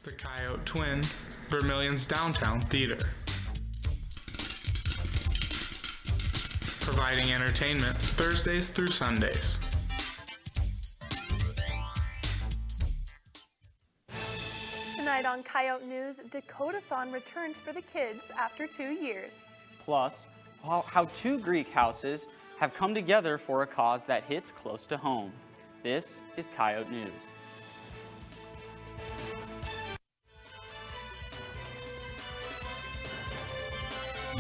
The Coyote Twin, Vermilion's Downtown Theater. Providing entertainment Thursdays through Sundays. Tonight on Coyote News, Dakotathon returns for the kids after 2 years. Plus, how two Greek houses have come together for a cause that hits close to home. This is Coyote News.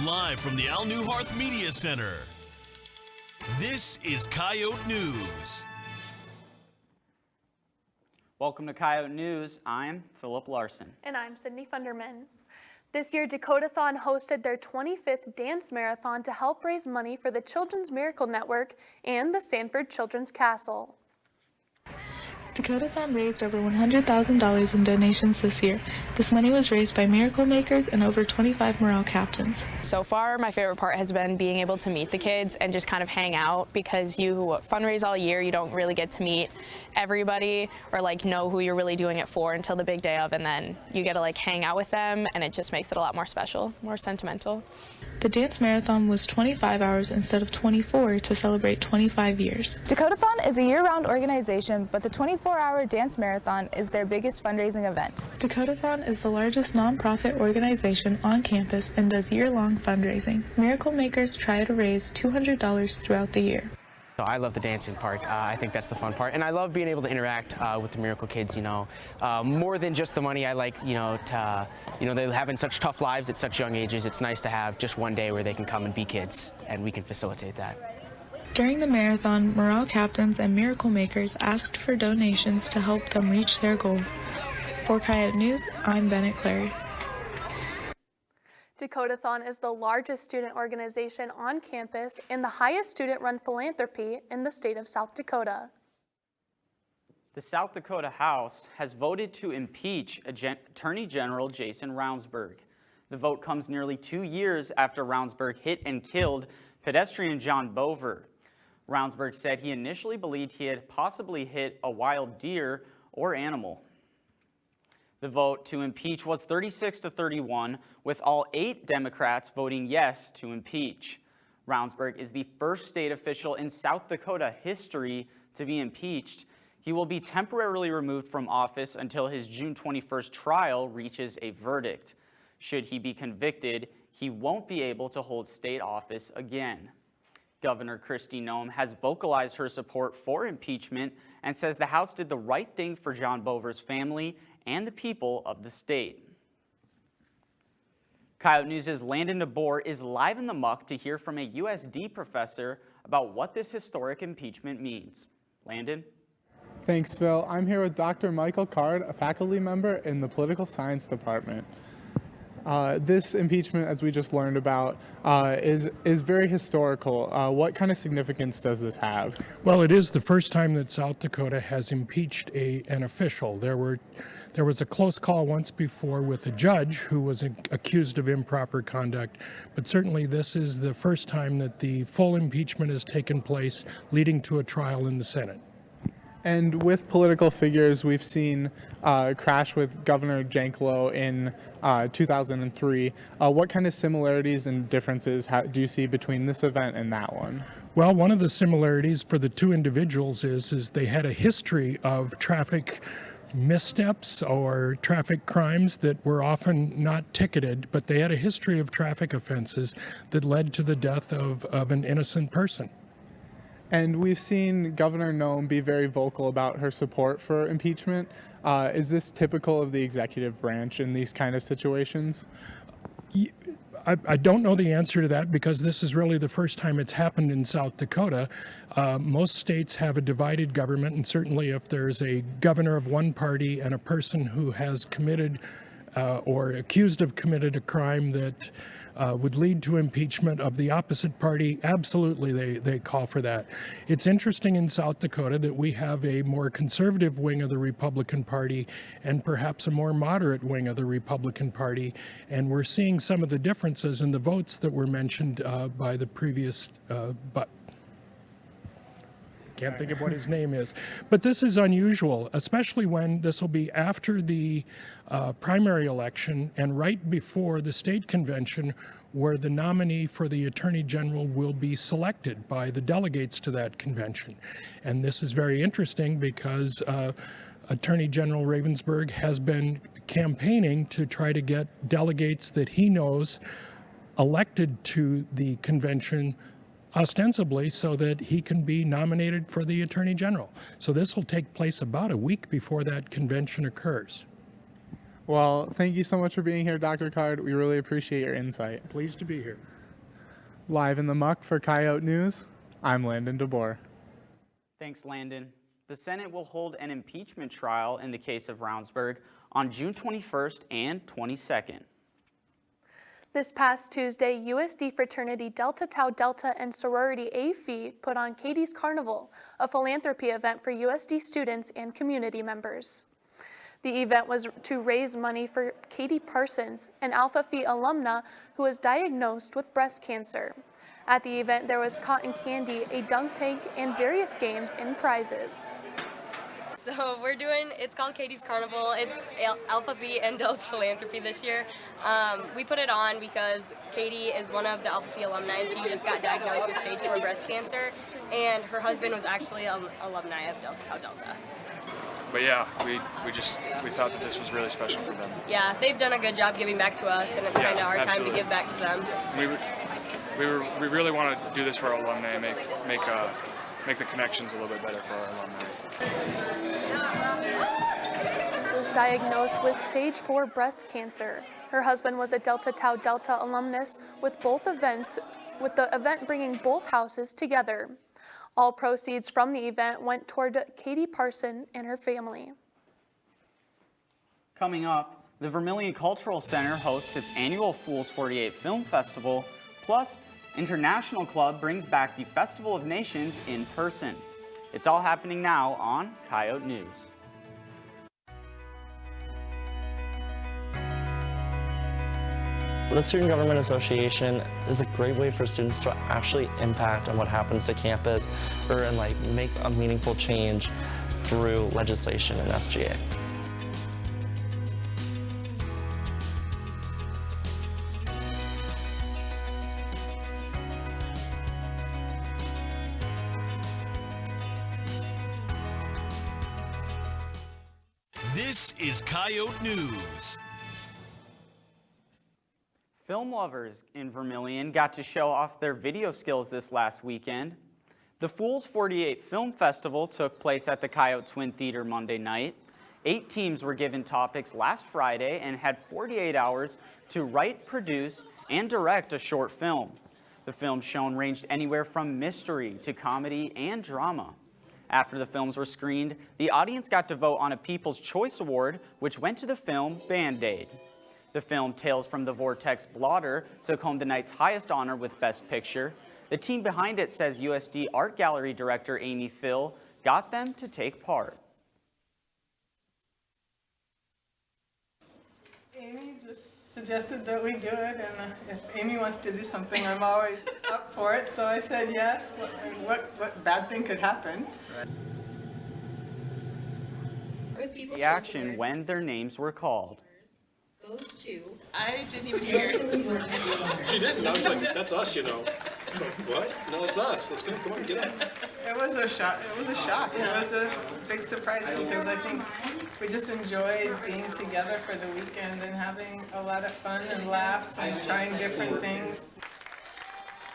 Live from the Al Newharth Media Center, this is Coyote News. Welcome to Coyote News. I'm Philip Larson. And I'm Sydney Funderman. This year, Dakotathon hosted their 25th dance marathon to help raise money for the Children's Miracle Network and the Sanford Children's Castle. Dakotathon raised over $100,000 in donations this year. This money was raised by Miracle Makers and over 25 morale captains. So far, my favorite part has been being able to meet the kids and just kind of hang out, because you fundraise all year, you don't really get to meet everybody or know who you're really doing it for until the big day of, and then you get to hang out with them, and it just makes it a lot more special, more sentimental. The dance marathon was 25 hours instead of 24 to celebrate 25 years. Dakotathon is a year-round organization, but the 24-hour dance marathon is their biggest fundraising event. Dakotathon is the largest nonprofit organization on campus and does year-long fundraising. Miracle Makers try to raise $200 throughout the year. So I love the dancing part. I think that's the fun part, and I love being able to interact with the Miracle kids. More than just the money. I like, they're having such tough lives at such young ages. It's nice to have just one day where they can come and be kids, and we can facilitate that. During the marathon, morale captains and Miracle Makers asked for donations to help them reach their goal. For Coyote News, I'm Bennett Clary. Dakotathon is the largest student organization on campus and the highest student-run philanthropy in the state of South Dakota. The South Dakota House has voted to impeach Attorney General Jason Rounsberg. The vote comes nearly 2 years after Rounsberg hit and killed pedestrian John Bover. Rounsberg said he initially believed he had possibly hit a wild deer or animal. The vote to impeach was 36-31, with all 8 Democrats voting yes to impeach. Rounsberg is the first state official in South Dakota history to be impeached. He will be temporarily removed from office until his June 21st trial reaches a verdict. Should he be convicted, he won't be able to hold state office again. Governor Kristi Noem has vocalized her support for impeachment and says the House did the right thing for John Bover's family and the people of the state. Coyote News' Landon DeBoer is live in the Muck to hear from a USD professor about what this historic impeachment means. Landon? Thanks, Phil. I'm here with Dr. Michael Card, a faculty member in the Political Science Department. This impeachment, as we just learned about, is very historical. What kind of significance does this have? Well, it is the first time that South Dakota has impeached an official. There was a close call once before with a judge who was accused of improper conduct, but certainly this is the first time that the full impeachment has taken place, leading to a trial in the Senate. And with political figures, we've seen crash with Governor Janklow in 2003. What kind of similarities and differences do you see between this event and that one? Well, one of the similarities for the two individuals is they had a history of traffic missteps or traffic crimes that were often not ticketed, but they had a history of traffic offenses that led to the death of an innocent person. And we've seen Governor Noem be very vocal about her support for impeachment. Is this typical of the executive branch in these kind of situations? I don't know the answer to that, because this is really the first time it's happened in South Dakota. Most states have a divided government, and certainly if there's a governor of one party and a person who has committed or accused of committed a crime that would lead to impeachment of the opposite party, absolutely they call for that. It's interesting in South Dakota that we have a more conservative wing of the Republican Party and perhaps a more moderate wing of the Republican Party, and we're seeing some of the differences in the votes that were mentioned by the previous can't think of what his name is. But this is unusual, especially when this will be after the primary election and right before the state convention, where the nominee for the Attorney General will be selected by the delegates to that convention. And this is very interesting because Attorney General Ravensburg has been campaigning to try to get delegates that he knows elected to the convention ostensibly so that he can be nominated for the Attorney General. So this will take place about a week before that convention occurs. Well, thank you so much for being here, Dr. Card. We really appreciate your insight. Pleased to be here. Live in the Muck for Coyote News, I'm Landon DeBoer. Thanks, Landon. The Senate will hold an impeachment trial in the case of Ravensburg on June 21st and 22nd. This past Tuesday, USD fraternity Delta Tau Delta and sorority A Phi put on Katie's Carnival, a philanthropy event for USD students and community members. The event was to raise money for Katie Parsons, an Alpha Phi alumna who was diagnosed with breast cancer. At the event, there was cotton candy, a dunk tank, and various games and prizes. So it's called Katie's Carnival. It's Alpha Phi and Delta's philanthropy this year. We put it on because Katie is one of the Alpha Phi alumni, and she just got diagnosed with stage 4 breast cancer, and her husband was actually an alumni of Delta Tau Delta. But yeah, we thought that this was really special for them. Yeah, they've done a good job giving back to us, and it's kind of our time to give back to them. We really want to do this for our alumni and make the connections a little bit better for our alumni. Was diagnosed with stage 4 breast cancer. Her husband was a Delta Tau Delta alumnus with the event bringing both houses together. All proceeds from the event went toward Katie Parson and her family. Coming up, the Vermilion Cultural Center hosts its annual Fools 48 Film Festival, plus International Club brings back the Festival of Nations in person. It's all happening now on Coyote News. The Student Government Association is a great way for students to actually impact on what happens to campus or make a meaningful change through legislation and SGA. This is Coyote News. Film lovers in Vermilion got to show off their video skills this last weekend. The Fools 48 Film Festival took place at the Coyote Twin Theater Monday night. 8 teams were given topics last Friday and had 48 hours to write, produce, and direct a short film. The films shown ranged anywhere from mystery to comedy and drama. After the films were screened, the audience got to vote on a People's Choice Award, which went to the film Band-Aid. The film Tales from the Vortex Blotter took home the night's highest honor with Best Picture. The team behind it says USD Art Gallery director Amy Phil got them to take part. Amy just suggested that we do it, and if Amy wants to do something, I'm always up for it. So I said yes. What bad thing could happen? The action when their names were called. Goes to. I didn't even hear it. She didn't. I was like, that's us, you know. What? No, it's us. Let's go. Come on, get up. It was a shock. It was a shock. It was a big surprise because I think we just enjoyed being together for the weekend and having a lot of fun and laughs and trying different things.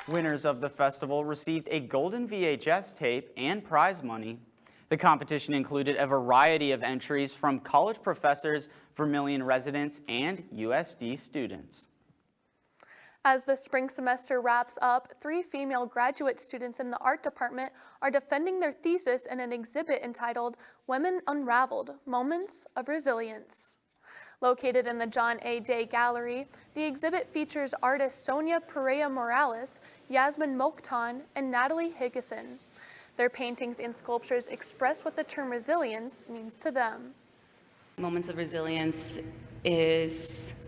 Winners of the festival received a golden VHS tape and prize money. The competition included a variety of entries from college professors, Vermilion residents, and USD students. As the spring semester wraps up, 3 female graduate students in the art department are defending their thesis in an exhibit entitled Women Unraveled, Moments of Resilience. Located in the John A. Day Gallery, the exhibit features artists Sonia Perea Morales, Yasmin Mokhtan, and Natalie Higgison. Their paintings and sculptures express what the term resilience means to them. Moments of Resilience is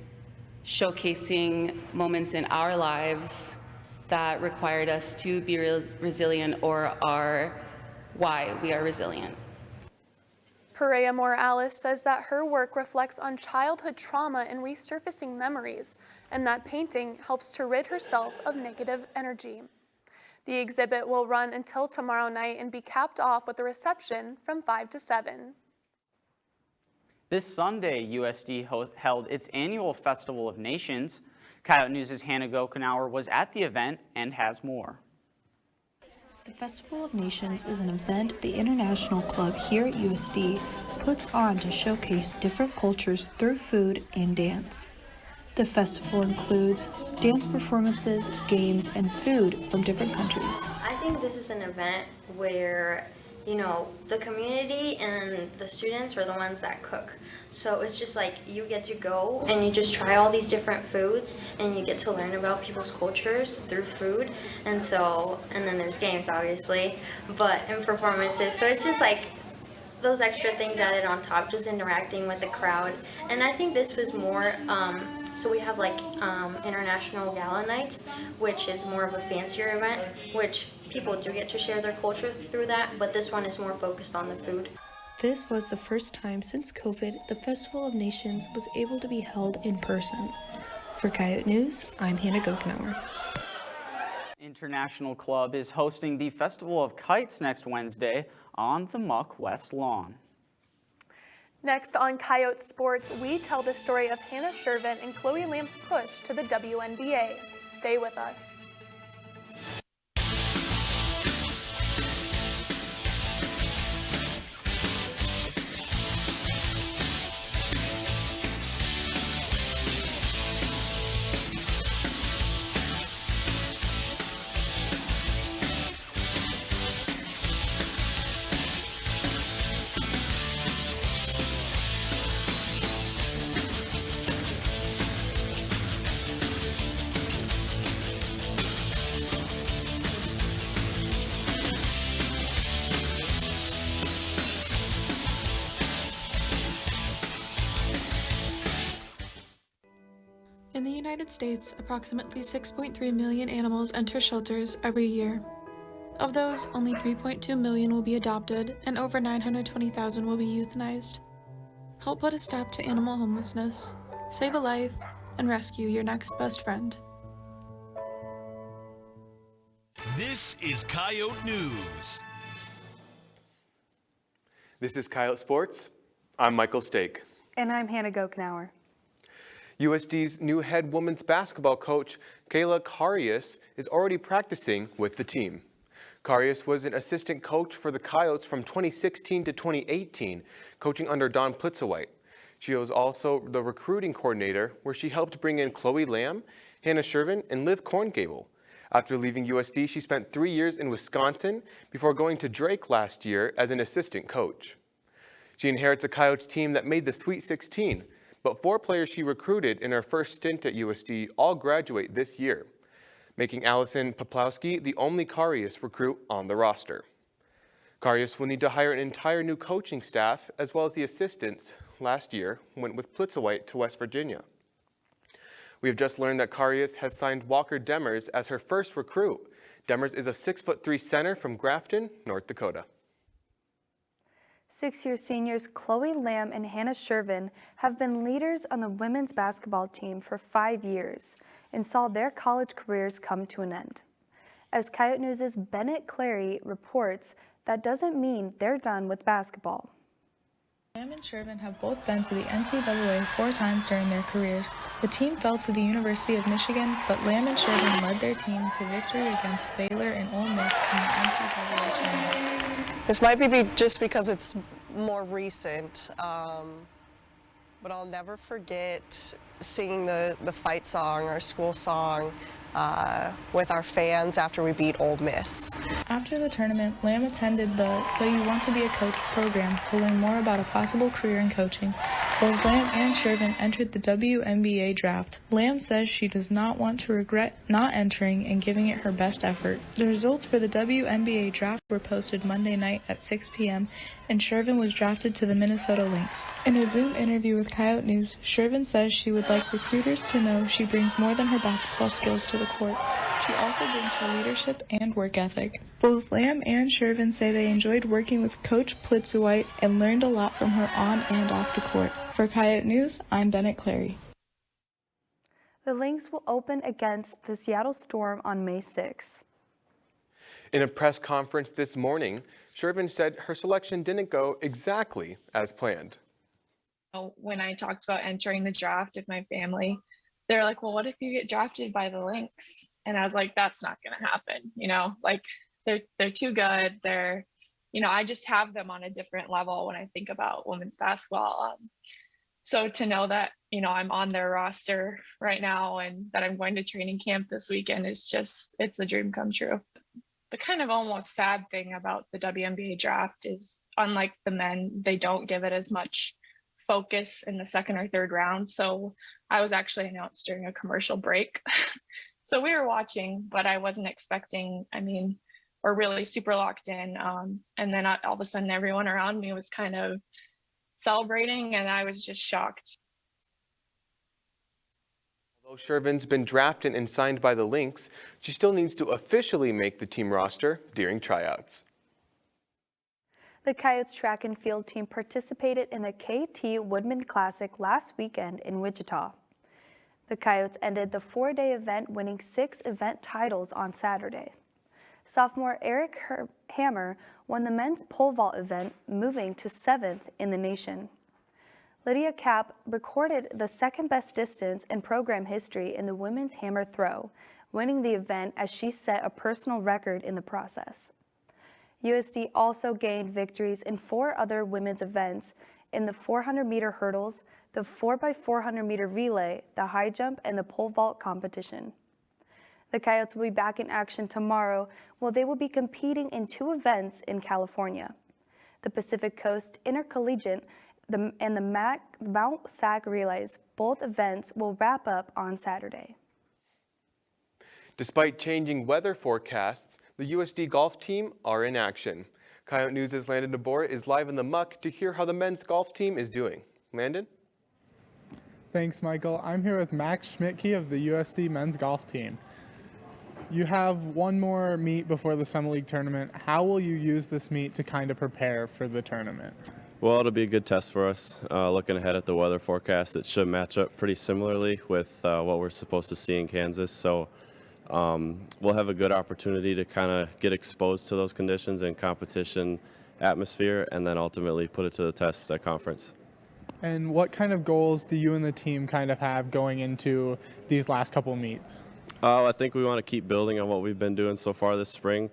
showcasing moments in our lives that required us to be resilient or are why we are resilient. Perea Morales says that her work reflects on childhood trauma and resurfacing memories, and that painting helps to rid herself of negative energy. The exhibit will run until tomorrow night and be capped off with a reception from 5 to 7. This Sunday, USD held its annual Festival of Nations. Coyote News' Hannah Gokenauer was at the event and has more. The Festival of Nations is an event the International Club here at USD puts on to showcase different cultures through food and dance. The festival includes dance performances, games, and food from different countries. I think this is an event where, you know, the community and the students are the ones that cook. So it's just like you get to go and you just try all these different foods and you get to learn about people's cultures through food. And then there's games, obviously, and performances. So it's just like those extra things added on top, just interacting with the crowd. And I think this was more, so we have like International Gala Night, which is more of a fancier event, which people do get to share their culture through that, but this one is more focused on the food. This was the first time since COVID the Festival of Nations was able to be held in person. For Coyote News, I'm Hannah Gokenauer. International Club is hosting the Festival of Kites next Wednesday on the Muck West Lawn. Next on Coyote Sports, we tell the story of Hannah Shervin and Chloe Lamb's push to the WNBA. Stay with us. In the United States, approximately 6.3 million animals enter shelters every year. Of those, only 3.2 million will be adopted, and over 920,000 will be euthanized. Help put a stop to animal homelessness, save a life, and rescue your next best friend. This is Coyote News. This is Coyote Sports. I'm Michael Stake. And I'm Hannah Gokenauer. USD's new head women's basketball coach, Kayla Karius, is already practicing with the team. Karius was an assistant coach for the Coyotes from 2016 to 2018, coaching under Don Plitzowite. She was also the recruiting coordinator, where she helped bring in Chloe Lamb, Hannah Shervin, and Liv Korngable. After leaving USD, she spent 3 years in Wisconsin before going to Drake last year as an assistant coach. She inherits a Coyotes team that made the Sweet 16, but 4 players she recruited in her first stint at USD all graduate this year, making Allison Poplowski the only Karius recruit on the roster. Karius will need to hire an entire new coaching staff, as well as the assistants last year went with Plitzowite to West Virginia. We have just learned that Karius has signed Walker Demers as her first recruit. Demers is a 6'3" center from Grafton, North Dakota. 6-year seniors Chloe Lamb and Hannah Shervin have been leaders on the women's basketball team for 5 years and saw their college careers come to an end. As Coyote News' Bennett Clary reports, that doesn't mean they're done with basketball. Lamb and Shervin have both been to the NCAA 4 times during their careers. The team fell to the University of Michigan, but Lamb and Shervin led their team to victory against Baylor and Ole Miss in the NCAA tournament. This might be just because it's more recent, but I'll never forget singing the fight song, our school song, with our fans after we beat Ole Miss. After the tournament, Lamb attended the So You Want to Be a Coach program to learn more about a possible career in coaching. Both Lamb and Shervin entered the WNBA draft. Lamb says she does not want to regret not entering and giving it her best effort. The results for the WNBA draft were posted Monday night at 6 p.m., and Shervin was drafted to the Minnesota Lynx. In a Zoom interview with Coyote News, Shervin says she would like recruiters to know she brings more than her basketball skills to the court. she also brings her leadership and work ethic. Both Lamb and Shervin say they enjoyed working with Coach Plitzewhite and learned a lot from her on and off the court. For Coyote News, I'm Bennett Clary. The Lynx will open against the Seattle Storm on May 6th. In a press conference this morning, Shervin said her selection didn't go exactly as planned. When I talked about entering the draft with my family, they're like, well, what if you get drafted by the Lynx? And I was like, that's not going to happen. Like they're too good. I just have them on a different level when I think about women's basketball. So to know that, I'm on their roster right now and that I'm going to training camp this weekend it's a dream come true. The kind of almost sad thing about the WNBA draft is, unlike the men, they don't give it as much focus in the second or third round. So I was actually announced during a commercial break. So we were watching, but I wasn't expecting, or really super locked in. And then all of a sudden everyone around me was kind of celebrating and I was just shocked. Although Shervin's been drafted and signed by the Lynx, she still needs to officially make the team roster during tryouts. The Coyotes track and field team participated in the KT Woodman Classic last weekend in Wichita. The Coyotes ended the 4-day event winning 6 event titles on Saturday. Sophomore Eric Hammer won the men's pole vault event, moving to 7th in the nation. Lydia Kapp recorded the second best distance in program history in the women's hammer throw, winning the event as she set a personal record in the process. USD also gained victories in 4 other women's events in the 400-meter hurdles, the 4x400-meter relay, the high jump, and the pole vault competition. The Coyotes will be back in action tomorrow, where they will be competing in 2 events in California. The Pacific Coast Intercollegiate and the Mount Sac Relays. Both events will wrap up on Saturday. Despite changing weather forecasts, the USD golf team are in action. Coyote News' Landon DeBoer is live in the Muck to hear how the men's golf team is doing. Landon? Thanks, Michael. I'm here with Max Schmidtke of the USD men's golf team. You have one more meet before the Summer League tournament. How will you use this meet to kind of prepare for the tournament? Well, it'll be a good test for us. Looking ahead at the weather forecast, it should match up pretty similarly with what we're supposed to see in Kansas. So we'll have a good opportunity to kind of get exposed to those conditions and competition atmosphere, and then ultimately put it to the test at conference. And what kind of goals do you and the team kind of have going into these last couple meets? I think we want to keep building on what we've been doing so far this spring.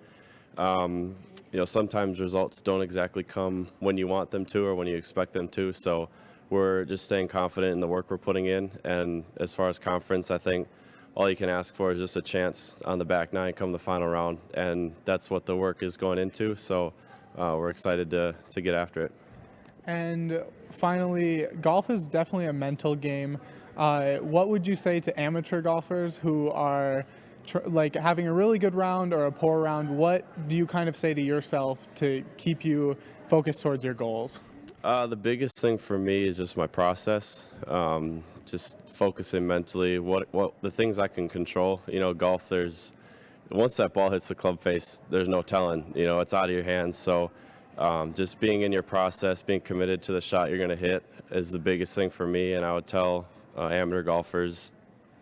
Sometimes results don't exactly come when you want them to or when you expect them to. So we're just staying confident in the work we're putting in. And as far as conference, I think all you can ask for is just a chance on the back nine come the final round. And that's what the work is going into. So we're excited to get after it. And finally, golf is definitely a mental game. What would you say to amateur golfers who are having a really good round or a poor round? What do you kind of say to yourself to keep you focused towards your goals? The biggest thing for me is just my process. Just focusing mentally, what the things I can control. Golf, once that ball hits the club face, there's no telling. It's out of your hands. So just being in your process, being committed to the shot you're going to hit is the biggest thing for me. And I would tell amateur golfers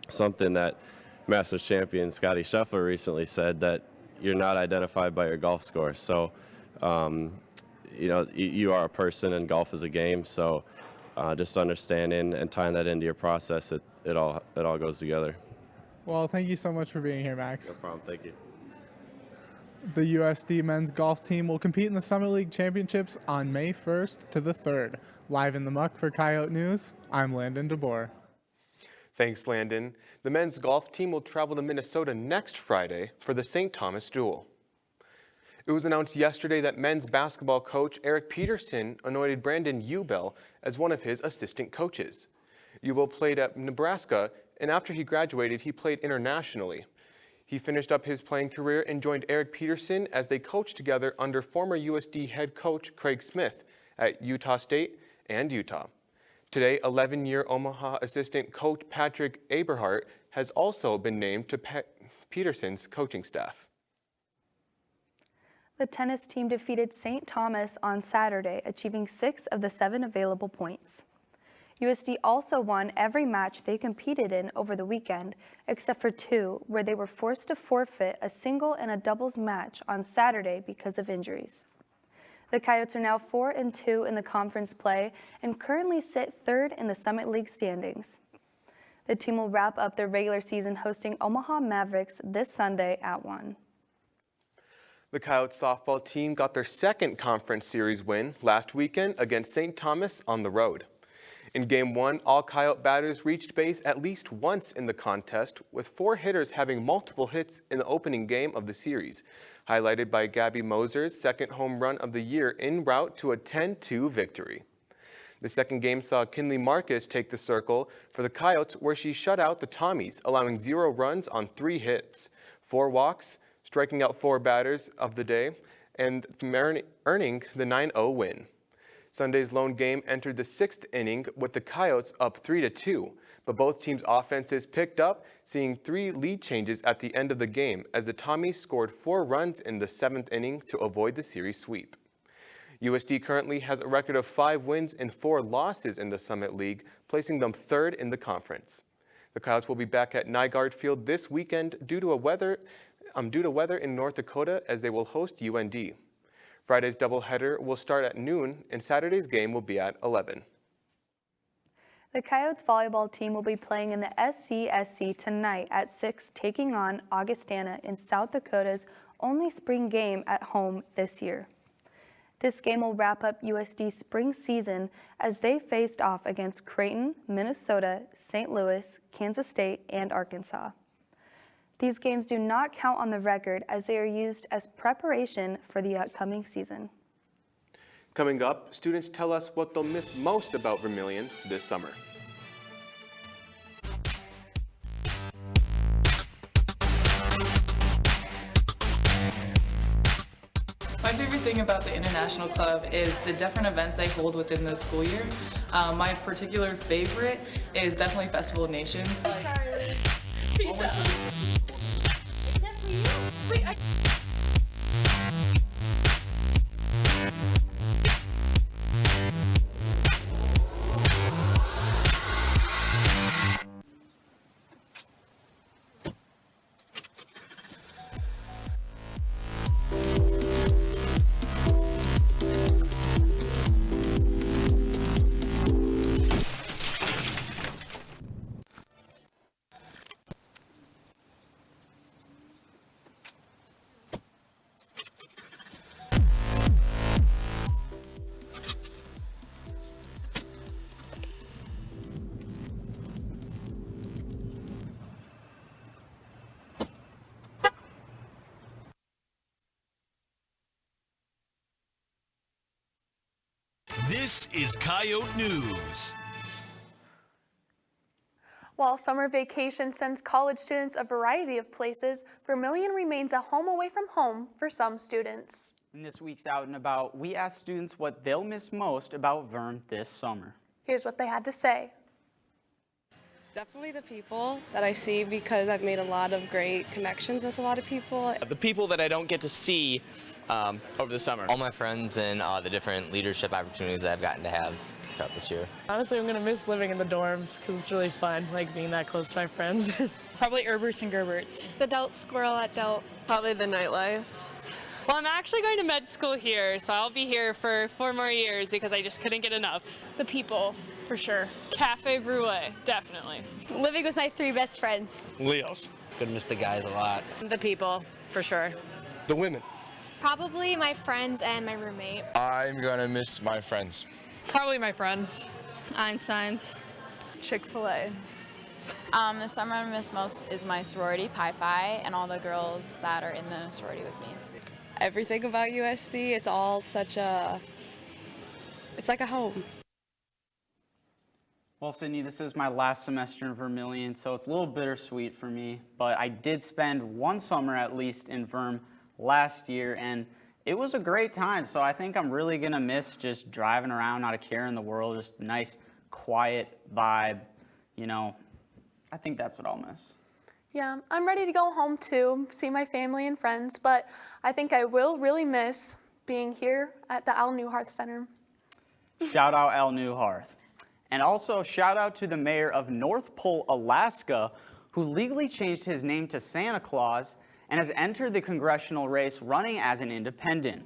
something that Masters champion Scotty Scheffler recently said, that you're not identified by your golf score. So, you are a person and golf is a game. So just understanding and tying that into your process, it all goes together. Well, thank you so much for being here, Max. No problem. Thank you. The USD men's golf team will compete in the Summer League Championships on May 1st to the 3rd. Live in the Muck for Coyote News, I'm Landon DeBoer. Thanks, Landon. The men's golf team will travel to Minnesota next Friday for the St. Thomas Duel. It was announced yesterday that men's basketball coach Eric Peterson anointed Brandon Ubel as one of his assistant coaches. Ubel played at Nebraska, and after he graduated, he played internationally. He finished up his playing career and joined Eric Peterson as they coached together under former USD head coach Craig Smith at Utah State and Utah. Today, 11-year Omaha assistant coach Patrick Aberhart has also been named to Peterson's coaching staff. The tennis team defeated St. Thomas on Saturday, achieving 6 of the 7 available points. USD also won every match they competed in over the weekend, except for 2, where they were forced to forfeit a single and a doubles match on Saturday because of injuries. The Coyotes are now 4-2 in the conference play and currently sit 3rd in the Summit League standings. The team will wrap up their regular season hosting Omaha Mavericks this Sunday at 1. The Coyotes softball team got their second conference series win last weekend against St. Thomas on the road. In Game 1, all Coyote batters reached base at least once in the contest, with 4 hitters having multiple hits in the opening game of the series, highlighted by Gabby Moser's second home run of the year en route to a 10-2 victory. The second game saw Kinley Marcus take the circle for the Coyotes, where she shut out the Tommies, allowing 0 runs on 3 hits, 4 walks, striking out 4 batters of the day, and earning the 9-0 win. Sunday's lone game entered the 6th inning with the Coyotes up 3-2, but both teams' offenses picked up, seeing 3 lead changes at the end of the game as the Tommies scored 4 runs in the 7th inning to avoid the series sweep. USD currently has a record of 5 wins and 4 losses in the Summit League, placing them 3rd in the conference. The Coyotes will be back at Nygaard Field this weekend due to weather in North Dakota, as they will host UND. Friday's doubleheader will start at noon, and Saturday's game will be at 11. The Coyotes volleyball team will be playing in the SCSC tonight at 6, taking on Augustana in South Dakota's only spring game at home this year. This game will wrap up USD's spring season as they faced off against Creighton, Minnesota, St. Louis, Kansas State, and Arkansas. These games do not count on the record as they are used as preparation for the upcoming season. Coming up, students tell us what they'll miss most about Vermilion this summer. My favorite thing about the International Club is the different events they hold within the school year. My particular favorite is definitely Festival of Nations. Hey, Charlie. Peace out. Except for you. Wait, This is Coyote News. While summer vacation sends college students a variety of places, Vermilion remains a home away from home for some students. In this week's Out and About, we asked students what they'll miss most about Verm this summer. Here's what they had to say. Definitely the people that I see, because I've made a lot of great connections with a lot of people. The people that I don't get to see over the summer. All my friends and the different leadership opportunities that I've gotten to have throughout this year. Honestly, I'm going to miss living in the dorms because it's really fun, like being that close to my friends. Probably Herberts and Gerberts. The Delt Squirrel at Delt. Probably the nightlife. Well, I'm actually going to med school here, so I'll be here for 4 more years because I just couldn't get enough. The people, for sure. Cafe Brulee, definitely. Living with my 3 best friends. Leos. Gonna miss the guys a lot. The people, for sure. The women. Probably my friends and my roommate. I'm gonna miss my friends. Probably my friends. Einstein's. Chick-fil-A. The summer I miss most is my sorority, Pi Phi, and all the girls that are in the sorority with me. Everything about USD, it's all such a, it's like a home. Well, Sydney, this is my last semester in Vermilion, so it's a little bittersweet for me, but I did spend 1 summer at least in Verm last year, and it was a great time, so I think I'm really gonna miss just driving around, not a care in the world, just a nice, quiet vibe, you know. I think that's what I'll miss. Yeah, I'm ready to go home too, see my family and friends, but I think I will really miss being here at the Al Newharth Center. Shout out Al Newharth. And also shout out to the mayor of North Pole, Alaska, who legally changed his name to Santa Claus and has entered the congressional race running as an independent.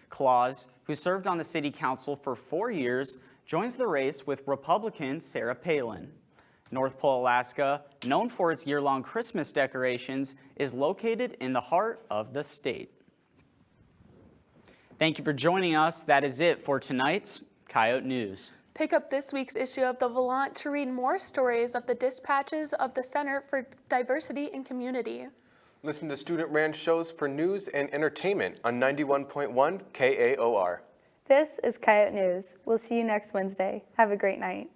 Claus, who served on the city council for 4 years, joins the race with Republican Sarah Palin. North Pole, Alaska, known for its year-long Christmas decorations, is located in the heart of the state. Thank you for joining us. That is it for tonight's Coyote News. Pick up this week's issue of the Volant to read more stories of the dispatches of the Center for Diversity and Community. Listen to student-ran shows for news and entertainment on 91.1 KAOR. This is Coyote News. We'll see you next Wednesday. Have a great night.